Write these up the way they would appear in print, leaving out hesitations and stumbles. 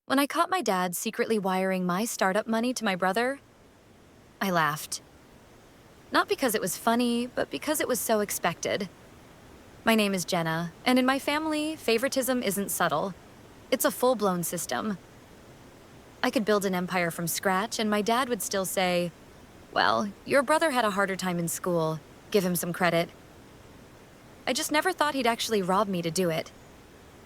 When I caught my dad secretly wiring my startup money to my brother, I laughed. Not because it was funny, but because it was so expected. My name is Jenna, and in my family, favoritism isn't subtle. It's a full-blown system. I could build an empire from scratch, and my dad would still say, "Well, your brother had a harder time in school. Give him some credit." I just never thought he'd actually rob me to do it.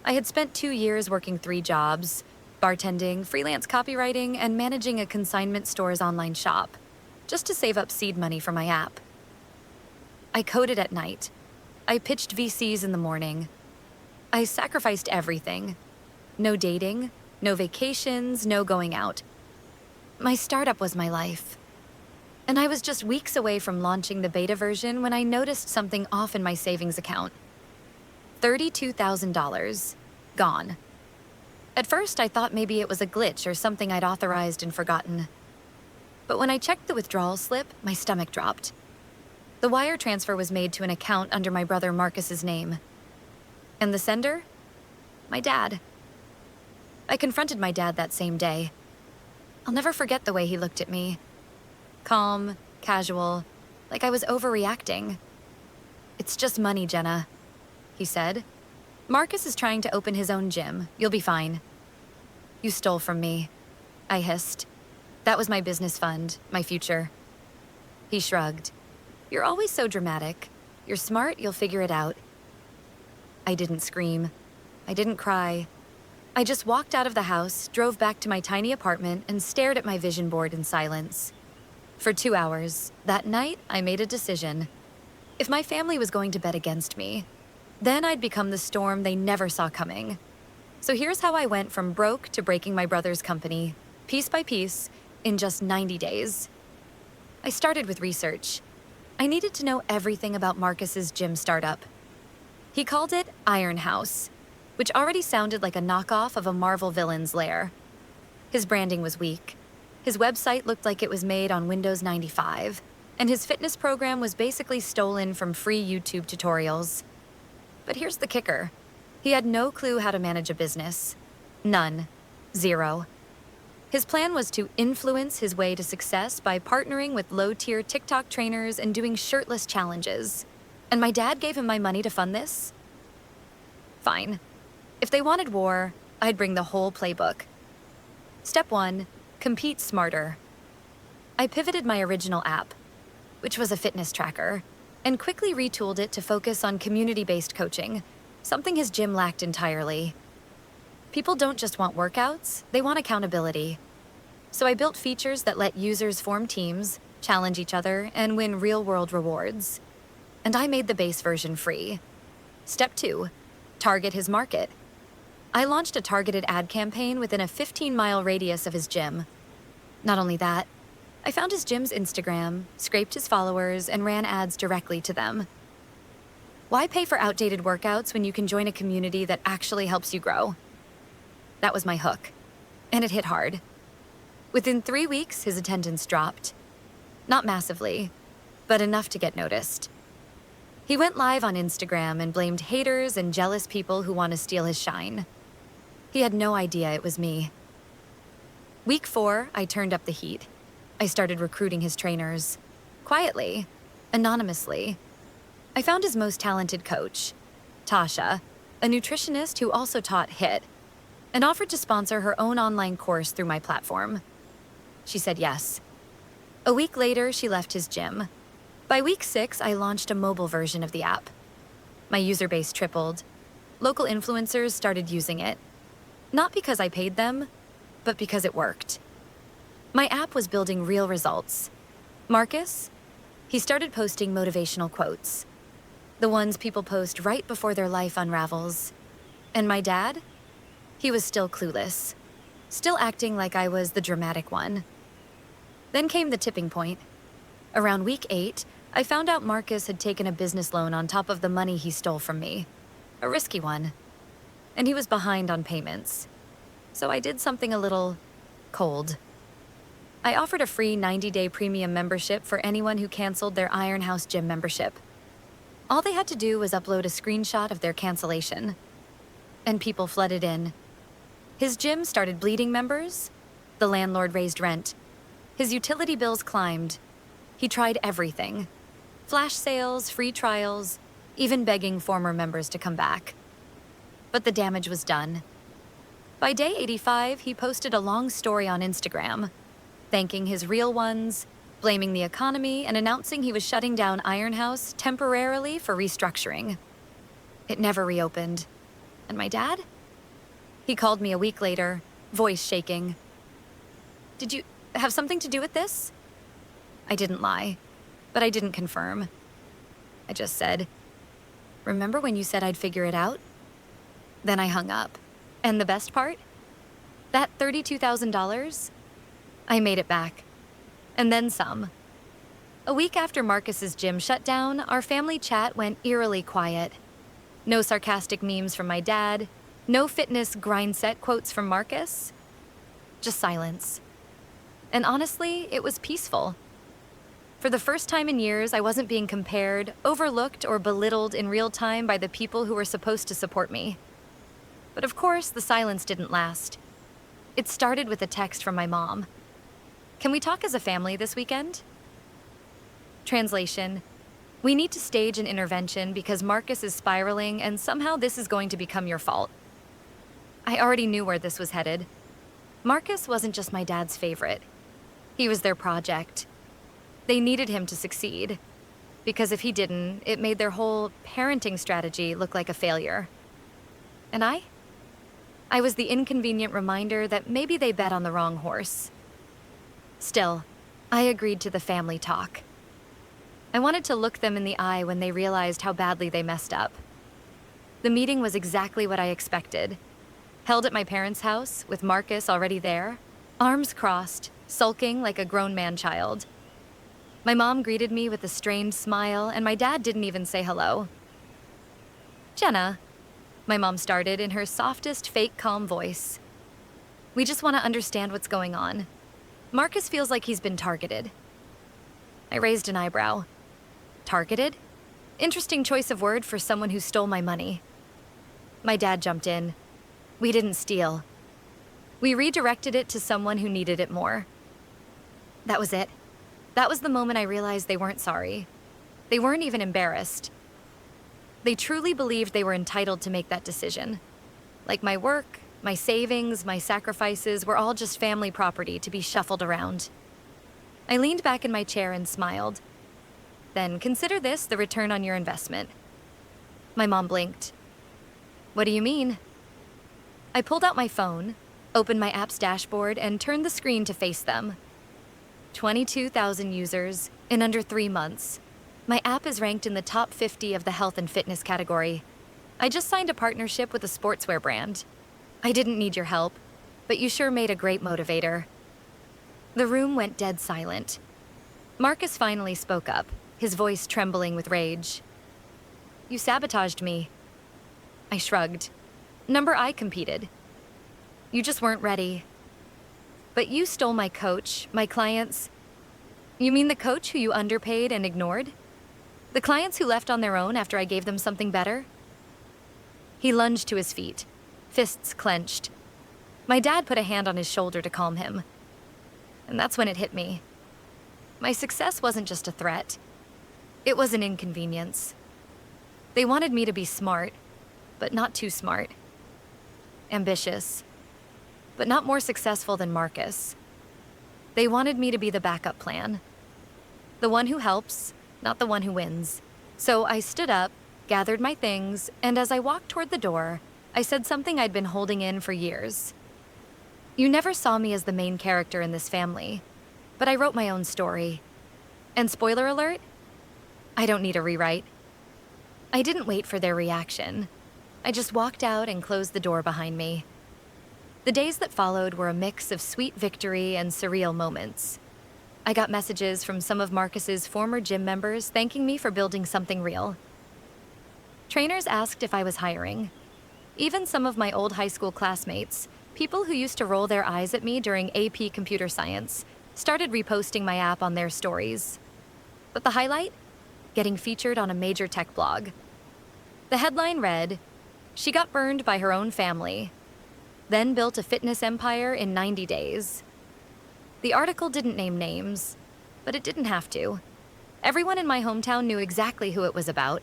I had spent 2 years working 3 jobs, bartending, freelance copywriting, and managing a consignment store's online shop, just to save up seed money for my app. I coded at night. I pitched VCs in the morning. I sacrificed everything. No dating, no vacations, no going out. My startup was my life. And I was just weeks away from launching the beta version when I noticed something off in my savings account. $32,000. Gone. At first, I thought maybe it was a glitch or something I'd authorized and forgotten. But when I checked the withdrawal slip, my stomach dropped. The wire transfer was made to an account under my brother Marcus's name. And the sender? My dad. I confronted my dad that same day. I'll never forget the way he looked at me. Calm, casual, like I was overreacting. "It's just money, Jenna," he said. "Marcus is trying to open his own gym. You'll be fine." "You stole from me," I hissed. "That was my business fund, my future." He shrugged. "You're always so dramatic. You're smart, you'll figure it out." I didn't scream. I didn't cry. I just walked out of the house, drove back to my tiny apartment, and stared at my vision board in silence. For 2 hours, that night, I made a decision. If my family was going to bet against me, then I'd become the storm they never saw coming. So here's how I went from broke to breaking my brother's company, piece by piece, in just 90 days. I started with research. I needed to know everything about Marcus's gym startup. He called it Iron House, which already sounded like a knockoff of a Marvel villain's lair. His branding was weak. His website looked like it was made on Windows 95, and his fitness program was basically stolen from free YouTube tutorials. But here's the kicker. He had no clue how to manage a business. None. Zero. His plan was to influence his way to success by partnering with low-tier TikTok trainers and doing shirtless challenges. And my dad gave him my money to fund this? Fine. If they wanted war, I'd bring the whole playbook. Step 1. Compete smarter. I pivoted my original app, which was a fitness tracker, and quickly retooled it to focus on community-based coaching, something his gym lacked entirely. People don't just want workouts, they want accountability. So I built features that let users form teams, challenge each other, and win real-world rewards. And I made the base version free. Step 2. Target his market. I launched a targeted ad campaign within a 15-mile radius of his gym. Not only that, I found his gym's Instagram, scraped his followers, and ran ads directly to them. Why pay for outdated workouts when you can join a community that actually helps you grow? That was my hook, and it hit hard. Within 3 weeks, his attendance dropped. Not massively, but enough to get noticed. He went live on Instagram and blamed haters and jealous people who want to steal his shine. He had no idea it was me. Week 4, I turned up the heat. I started recruiting his trainers. Quietly, anonymously. I found his most talented coach, Tasha, a nutritionist who also taught HIIT, and offered to sponsor her own online course through my platform. She said yes. A week later, she left his gym. By week 6, I launched a mobile version of the app. My user base tripled. Local influencers started using it. Not because I paid them, but because it worked. My app was building real results. Marcus? He started posting motivational quotes. The ones people post right before their life unravels. And my dad? He was still clueless. Still acting like I was the dramatic one. Then came the tipping point. Around week 8, I found out Marcus had taken a business loan on top of the money he stole from me. A risky one. And he was behind on payments. So I did something a little cold. I offered a free 90-day premium membership for anyone who canceled their Iron House gym membership. All they had to do was upload a screenshot of their cancellation. And people flooded in. His gym started bleeding members. The landlord raised rent. His utility bills climbed. He tried everything. Flash sales, free trials, even begging former members to come back. But the damage was done. By day 85, he posted a long story on Instagram, thanking his real ones, blaming the economy, and announcing he was shutting down Iron House temporarily for restructuring. It never reopened. And my dad? He called me a week later, voice shaking. "Did you have something to do with this?" I didn't lie, but I didn't confirm. I just said, "Remember when you said I'd figure it out?" Then I hung up. And the best part? That $32,000, I made it back. And then some. A week after Marcus's gym shut down, our family chat went eerily quiet. No sarcastic memes from my dad, no fitness grind set quotes from Marcus. Just silence. And honestly, it was peaceful. For the first time in years, I wasn't being compared, overlooked, or belittled in real time by the people who were supposed to support me. But of course, the silence didn't last. It started with a text from my mom. "Can we talk as a family this weekend?" Translation: "We need to stage an intervention because Marcus is spiraling and somehow this is going to become your fault." I already knew where this was headed. Marcus wasn't just my dad's favorite. He was their project. They needed him to succeed, because if he didn't, it made their whole parenting strategy look like a failure. And I was the inconvenient reminder that maybe they bet on the wrong horse. Still, I agreed to the family talk. I wanted to look them in the eye when they realized how badly they messed up. The meeting was exactly what I expected. Held at my parents' house, with Marcus already there, arms crossed, sulking like a grown man-child. My mom greeted me with a strained smile, and my dad didn't even say hello. "Jenna," my mom started in her softest, fake calm voice. "We just want to understand what's going on. Marcus feels like he's been targeted." I raised an eyebrow. Targeted? Interesting choice of word for someone who stole my money. My dad jumped in. "We didn't steal. We redirected it to someone who needed it more." That was it. That was the moment I realized they weren't sorry. They weren't even embarrassed. They truly believed they were entitled to make that decision. Like my work, my savings, my sacrifices were all just family property to be shuffled around. I leaned back in my chair and smiled. "Then consider this the return on your investment." My mom blinked. "What do you mean?" I pulled out my phone, opened my app's dashboard, and turned the screen to face them. 22,000 users in under 3 months. My app is ranked in the top 50 of the health and fitness category. I just signed a partnership with a sportswear brand. I didn't need your help, but you sure made a great motivator. The room went dead silent. Marcus finally spoke up, his voice trembling with rage. "You sabotaged me." I shrugged. "Number I competed. You just weren't ready. But you stole my coach, my clients." "You mean the coach who you underpaid and ignored? The clients who left on their own after I gave them something better?" He lunged to his feet, fists clenched. My dad put a hand on his shoulder to calm him. And that's when it hit me. My success wasn't just a threat. It was an inconvenience. They wanted me to be smart, but not too smart. Ambitious, but not more successful than Marcus. They wanted me to be the backup plan. The one who helps, not the one who wins. So I stood up, gathered my things, and as I walked toward the door, I said something I'd been holding in for years. "You never saw me as the main character in this family, but I wrote my own story. And spoiler alert, I don't need a rewrite." I didn't wait for their reaction. I just walked out and closed the door behind me. The days that followed were a mix of sweet victory and surreal moments. I got messages from some of Marcus's former gym members thanking me for building something real. Trainers asked if I was hiring. Even some of my old high school classmates, people who used to roll their eyes at me during AP Computer Science, started reposting my app on their stories. But the highlight? Getting featured on a major tech blog. The headline read, "She got burned by her own family. then built a fitness empire in 90 days. The article didn't name names, but it didn't have to. Everyone in my hometown knew exactly who it was about.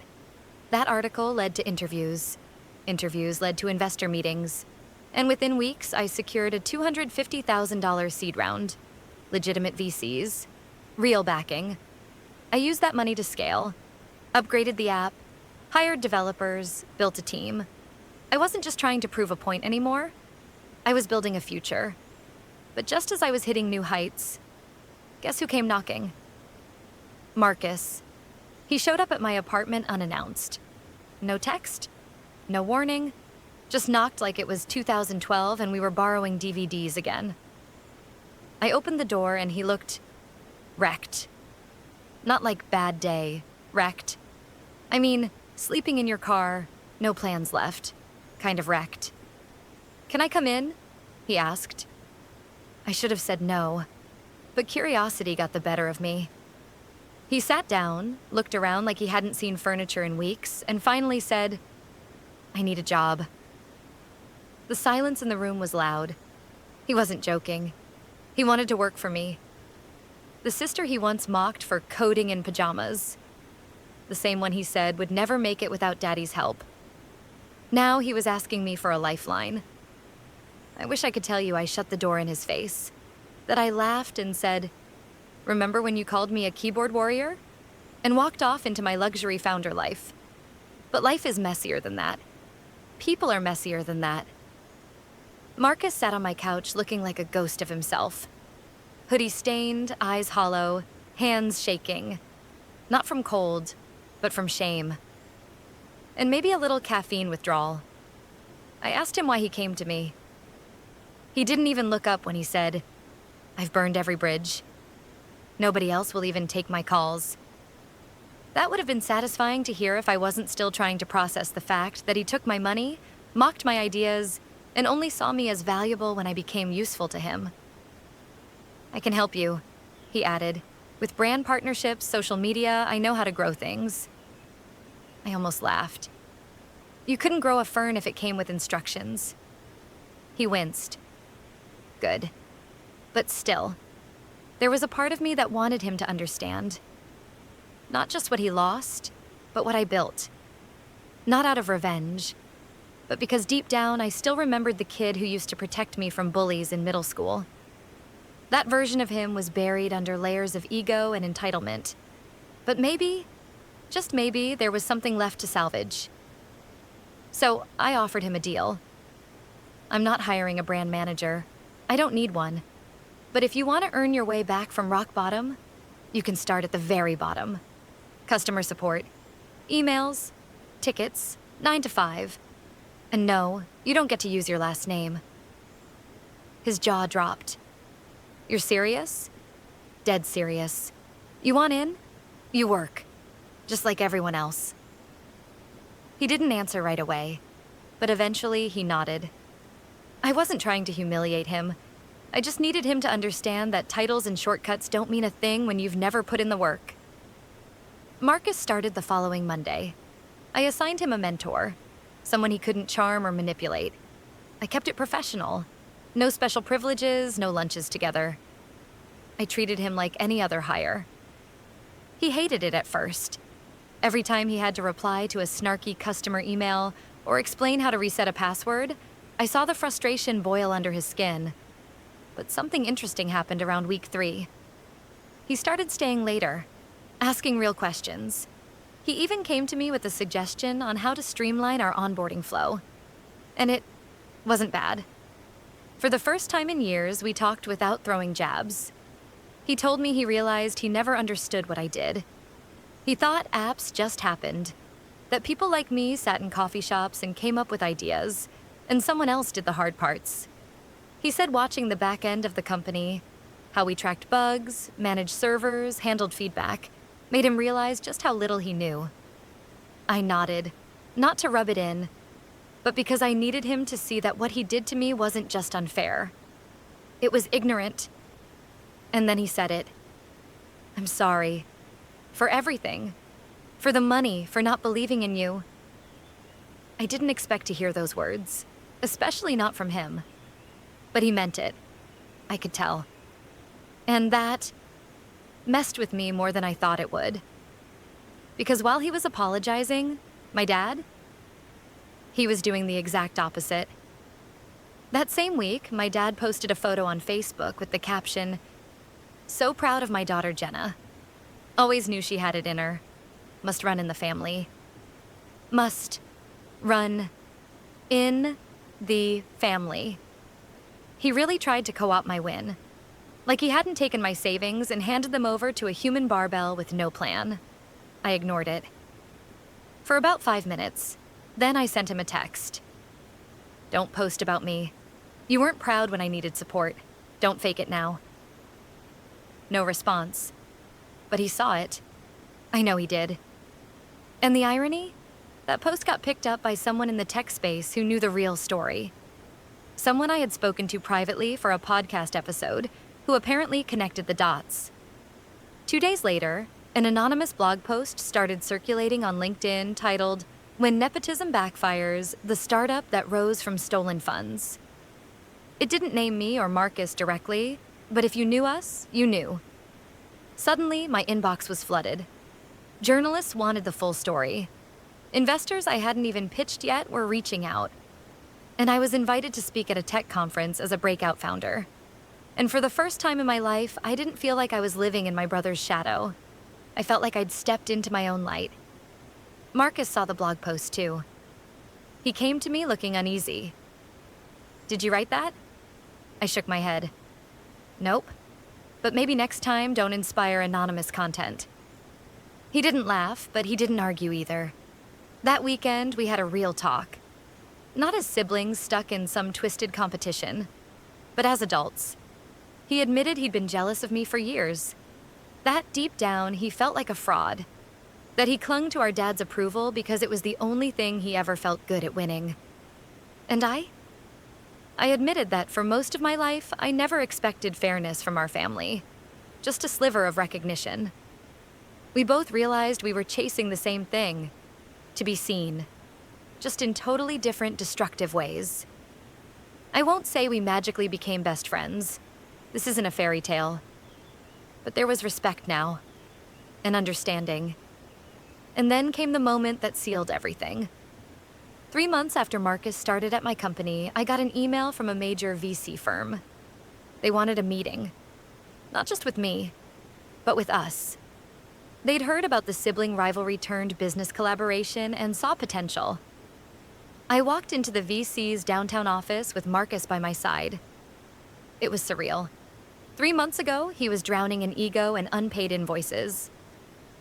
That article led to interviews. Interviews led to investor meetings. And within weeks, I secured a $250,000 seed round. Legitimate VCs. Real backing. I used that money to scale. Upgraded the app. Hired developers. Built a team. I wasn't just trying to prove a point anymore. I was building a future. But just as I was hitting new heights, guess who came knocking? Marcus. He showed up at my apartment unannounced. No text, no warning, just knocked like it was 2012 and we were borrowing DVDs again. I opened the door and he looked wrecked. Not like bad day, wrecked. I mean, sleeping in your car, no plans left, kind of wrecked. "Can I come in?" he asked. I should have said no, but curiosity got the better of me. He sat down, looked around like he hadn't seen furniture in weeks, and finally said, "I need a job." The silence in the room was loud. He wasn't joking. He wanted to work for me. The sister he once mocked for coding in pajamas. The same one he said would never make it without Daddy's help. Now he was asking me for a lifeline. I wish I could tell you I shut the door in his face, that I laughed and said, "Remember when you called me a keyboard warrior?" and walked off into my luxury founder life. But life is messier than that. People are messier than that. Marcus sat on my couch looking like a ghost of himself. Hoodie stained, eyes hollow, hands shaking. Not from cold, but from shame. And maybe a little caffeine withdrawal. I asked him why he came to me. He didn't even look up when he said, "I've burned every bridge. Nobody else will even take my calls." That would have been satisfying to hear if I wasn't still trying to process the fact that he took my money, mocked my ideas, and only saw me as valuable when I became useful to him. "I can help you," he added. "With brand partnerships, social media, I know how to grow things." I almost laughed. You couldn't grow a fern if it came with instructions. He winced. Good. But still, there was a part of me that wanted him to understand. Not just what he lost, but what I built. Not out of revenge, but because deep down I still remembered the kid who used to protect me from bullies in middle school. That version of him was buried under layers of ego and entitlement. But maybe, just maybe, there was something left to salvage. So I offered him a deal. I'm not hiring a brand manager. I don't need one. But if you want to earn your way back from rock bottom, you can start at the very bottom. Customer support, emails, tickets, 9 to 5. And no, you don't get to use your last name. His jaw dropped. You're serious? Dead serious. You want in? You work. Just like everyone else. He didn't answer right away, but eventually he nodded. I wasn't trying to humiliate him. I just needed him to understand that titles and shortcuts don't mean a thing when you've never put in the work. Marcus started the following Monday. I assigned him a mentor, someone he couldn't charm or manipulate. I kept it professional. No special privileges, no lunches together. I treated him like any other hire. He hated it at first. Every time he had to reply to a snarky customer email or explain how to reset a password, I saw the frustration boil under his skin. But something interesting happened around week 3. He started staying later, asking real questions. He even came to me with a suggestion on how to streamline our onboarding flow. And it wasn't bad. For the first time in years, we talked without throwing jabs. He told me he realized he never understood what I did. He thought apps just happened, that people like me sat in coffee shops and came up with ideas, and someone else did the hard parts. He said watching the back end of the company, how we tracked bugs, managed servers, handled feedback, made him realize just how little he knew. I nodded, not to rub it in, but because I needed him to see that what he did to me wasn't just unfair. It was ignorant. And then he said it. "I'm sorry. For everything. For the money, for not believing in you." I didn't expect to hear those words, especially not from him. but he meant it. I could tell. And that messed with me more than I thought it would. Because while he was apologizing, my dad, he was doing the exact opposite. That same week, my dad posted a photo on Facebook with the caption, "So proud of my daughter Jenna. Always knew she had it in her. Must run in the family. Must run in the family." He really tried to co-opt my win. Like he hadn't taken my savings and handed them over to a human barbell with no plan. I ignored it. For about 5 minutes. Then I sent him a text. "Don't post about me. You weren't proud when I needed support. Don't fake it now." No response. But he saw it. I know he did. And the irony? That post got picked up by someone in the tech space who knew the real story. Someone I had spoken to privately for a podcast episode who apparently connected the dots. 2 days later, an anonymous blog post started circulating on LinkedIn titled, "When Nepotism Backfires, the Startup That Rose from Stolen Funds." It didn't name me or Marcus directly, but if you knew us, you knew. Suddenly, my inbox was flooded. Journalists wanted the full story. Investors I hadn't even pitched yet were reaching out. And I was invited to speak at a tech conference as a breakout founder. And for the first time in my life, I didn't feel like I was living in my brother's shadow. I felt like I'd stepped into my own light. Marcus saw the blog post too. He came to me looking uneasy. "Did you write that?" I shook my head. "Nope. But maybe next time don't inspire anonymous content." He didn't laugh, but he didn't argue either. That weekend, we had a real talk. Not as siblings stuck in some twisted competition, but as adults. He admitted he'd been jealous of me for years. That deep down, he felt like a fraud. That he clung to our dad's approval because it was the only thing he ever felt good at winning. And I admitted that for most of my life, I never expected fairness from our family. Just a sliver of recognition. We both realized we were chasing the same thing. To be seen. Just in totally different, destructive ways. I won't say we magically became best friends. This isn't a fairy tale. But there was respect now. And understanding. And then came the moment that sealed everything. 3 months after Marcus started at my company, I got an email from a major VC firm. They wanted a meeting. Not just with me, but with us. They'd heard about the sibling rivalry turned business collaboration and saw potential. I walked into the VC's downtown office with Marcus by my side. It was surreal. 3 months ago, he was drowning in ego and unpaid invoices.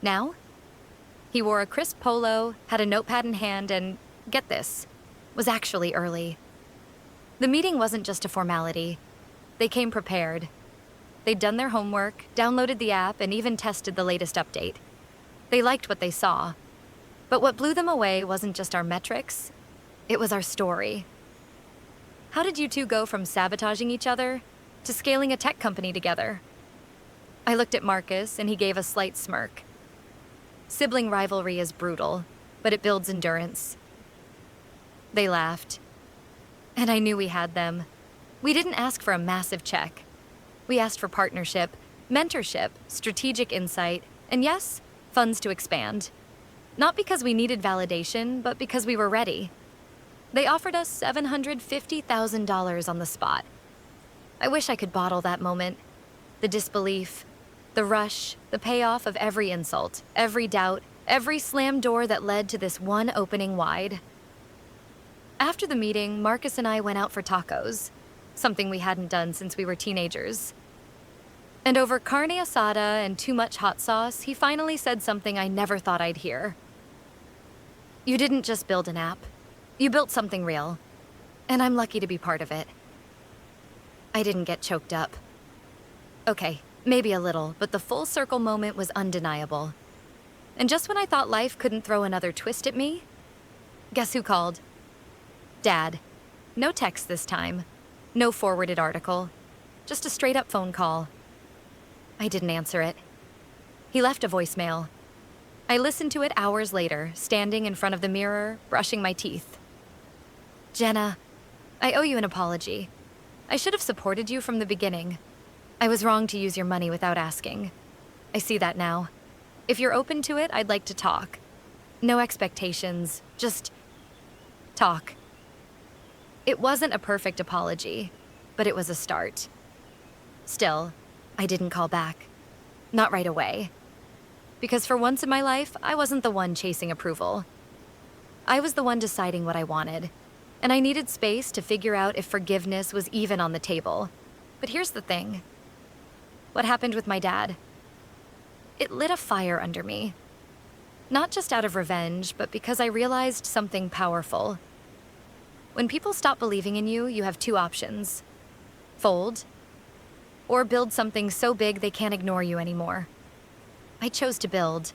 Now, he wore a crisp polo, had a notepad in hand, and, get this, was actually early. The meeting wasn't just a formality. They came prepared. They'd done their homework, downloaded the app, and even tested the latest update. They liked what they saw. But what blew them away wasn't just our metrics, it was our story. How did you two go from sabotaging each other to scaling a tech company together? I looked at Marcus, and he gave a slight smirk. Sibling rivalry is brutal, but it builds endurance. They laughed. And I knew we had them. We didn't ask for a massive check. We asked for partnership, mentorship, strategic insight, and yes, funds to expand. Not because we needed validation, but because we were ready. They offered us $750,000 on the spot. I wish I could bottle that moment. The disbelief, the rush, the payoff of every insult, every doubt, every slammed door that led to this one opening wide. After the meeting, Marcus and I went out for tacos, something we hadn't done since we were teenagers. And over carne asada and too much hot sauce, he finally said something I never thought I'd hear. "You didn't just build an app. You built something real. And I'm lucky to be part of it." I didn't get choked up. Okay, maybe a little, but the full circle moment was undeniable. And just when I thought life couldn't throw another twist at me, guess who called? Dad. No text this time. No forwarded article. Just a straight-up phone call. I didn't answer it. He left a voicemail. I listened to it hours later, standing in front of the mirror, brushing my teeth. "Jenna, I owe you an apology. I should have supported you from the beginning. I was wrong to use your money without asking. I see that now. If you're open to it, I'd like to talk. No expectations, just talk. It wasn't a perfect apology, but it was a start. Still, I didn't call back. Not right away. Because for once in my life, I wasn't the one chasing approval. I was the one deciding what I wanted, and I needed space to figure out if forgiveness was even on the table. But here's the thing. What happened with my dad? It lit a fire under me. Not just out of revenge, but because I realized something powerful. When people stop believing in you, you have two options. Fold, or build something so big they can't ignore you anymore. I chose to build.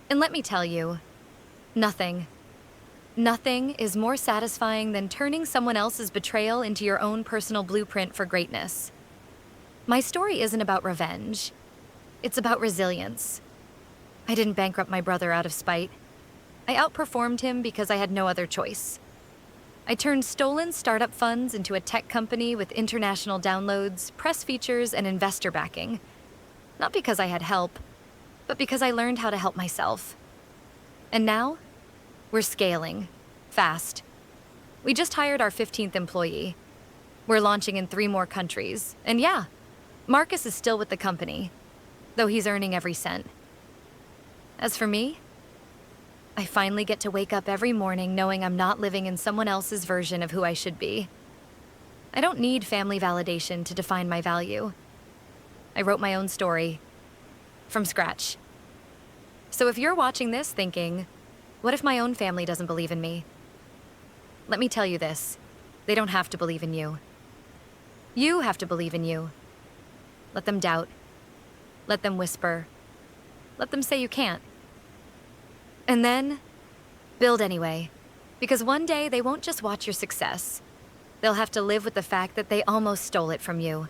And let me tell you, nothing is more satisfying than turning someone else's betrayal into your own personal blueprint for greatness. My story isn't about revenge. It's about resilience. I didn't bankrupt my brother out of spite. I outperformed him because I had no other choice. I turned stolen startup funds into a tech company with international downloads, press features, and investor backing. Not because I had help, but because I learned how to help myself. And now, we're scaling, fast. We just hired our 15th employee. We're launching in 3 more countries. And yeah, Marcus is still with the company, though he's earning every cent. As for me, I finally get to wake up every morning knowing I'm not living in someone else's version of who I should be. I don't need family validation to define my value. I wrote my own story, from scratch. So if you're watching this thinking, what if my own family doesn't believe in me? Let me tell you this, they don't have to believe in you. You have to believe in you. Let them doubt. Let them whisper. Let them say you can't. And then, build anyway. Because one day they won't just watch your success. They'll have to live with the fact that they almost stole it from you.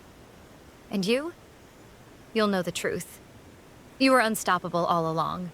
And you'll know the truth. You were unstoppable all along.